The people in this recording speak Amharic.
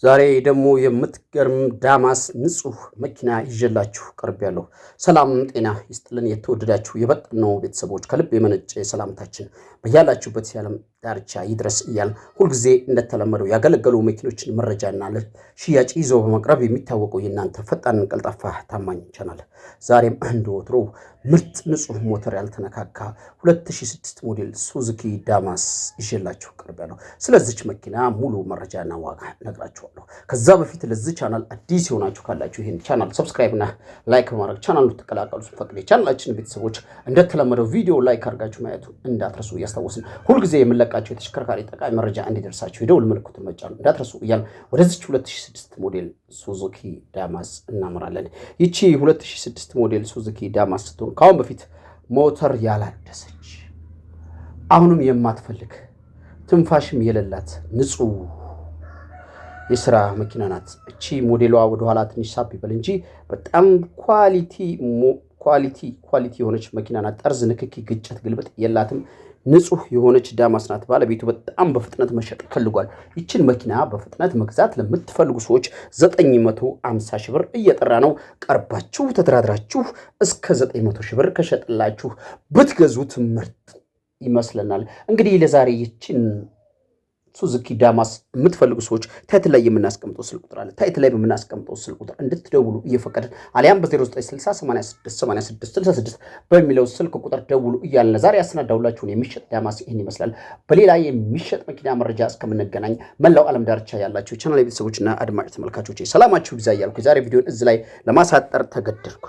ዛሬ ደግሞ የምትገርም ዳማስ ንጹህ መኪና ይዤላችሁ ቀርቤያለሁ። ሰላም ጤና ይስጥልን የተወደዳችሁ የበጥነው ቤተሰቦች ከልብ የመነጨ ሰላምታችን በያላችሁበት የዓለም ዳርቻ ይድረስ እያል ሁልጊዜ እንደተለመደው ያገለገሉ መኪኖችን መረጃና ሽያጭ ይዞ በመቅረብ የሚታወቀው የእናንተ ፈጣን ቀልጣፋ ታማኝ ቻናል ዛሬም እንደ ወትሮው ምርጥ ንጹህ ሞተር ያልተነካካ 2006 ሞዴል ሱዙኪ ዳማስ ይዤላችሁ ቀርቤያለሁ። ስለዚህ መኪና ሙሉ መረጃና ዋጋ ነግራችኋለሁ። ከዛ በፊት ለዚህ ቻናል አዲስ ሆናችሁ ካላችሁ ይሄን ቻናል ሰብስክራይብ እና ላይክ በማድረግ ቻናሉን ተቀላቀሉ። ፈቅዴ ቻናላችን ቤተሰቦች እንደተለመደው ቪዲዮ ላይክ አድርጋችሁ ማየቱ እንዳትረሱ እያስታወስን ሁልጊዜ የምንለቃቸው የተሽከርካሪ ጠቃሚ መረጃ እንዲደርሳችሁ የደውል ምልክቱን መጫን እንዳትረሱ እያልን ወደዚህ 2006 ሞዴል ሱዙኪ ዳማስ እናመራለን። ይቺ 2006 ሞዴል ሱዙኪ ዳማስ ስትሆን ካሁን በፊት ሞተር ያላደሰች አሁንም የማትፈልግ ትንፋሽም የሌላት ንጹህ የስራ መኪና ናት። እቺ ሞዴሏ ወደ ኋላ ትንሽ ሳብ ይበል እንጂ በጣም ኳሊቲ የሆነች መኪና ናት። ጠርዝ ንክኪ፣ ግጭት፣ ግልብጥ የላትም። ንጹህ የሆነች ዳማስ ናት። ባለቤቱ በጣም በፍጥነት መሸጥ ፈልጓል። ይችን መኪና በፍጥነት መግዛት ለምትፈልጉ ሰዎች 950 ሺህ ብር እየጠራ ነው። ቀርባችሁ ተደራድራችሁ እስከ 900 ሺህ ብር ከሸጥላችሁ ብትገዙት ምርጥ ይመስለናል። እንግዲህ ለዛሬ ይችን ሱዙኪ ዳማስ የምትፈልጉ ሰዎች ታይትል ላይ የምናስቀምጠው ስልክ ቁጥር አለ። ታይትል ላይ በምናስቀምጠው ስልክ ቁጥር እንድትደውሉ እየፈቀድን አሊያም በ0960866666 በሚለው ስልክ ቁጥር ደውሉ እያልን ዛሬ ያሰናዳሁላችሁን የሚሸጥ ዳማስ ይህን ይመስላል። በሌላ የሚሸጥ መኪና መረጃ እስከምንገናኝ መላው ዓለም ዳርቻ ያላችሁ ቻናል ቤተሰቦችና አድማጭ ተመልካቾች ሰላማችሁ ይብዛ እያልኩ የዛሬ ቪዲዮን እዚህ ላይ ለማሳጠር ተገደድኩ።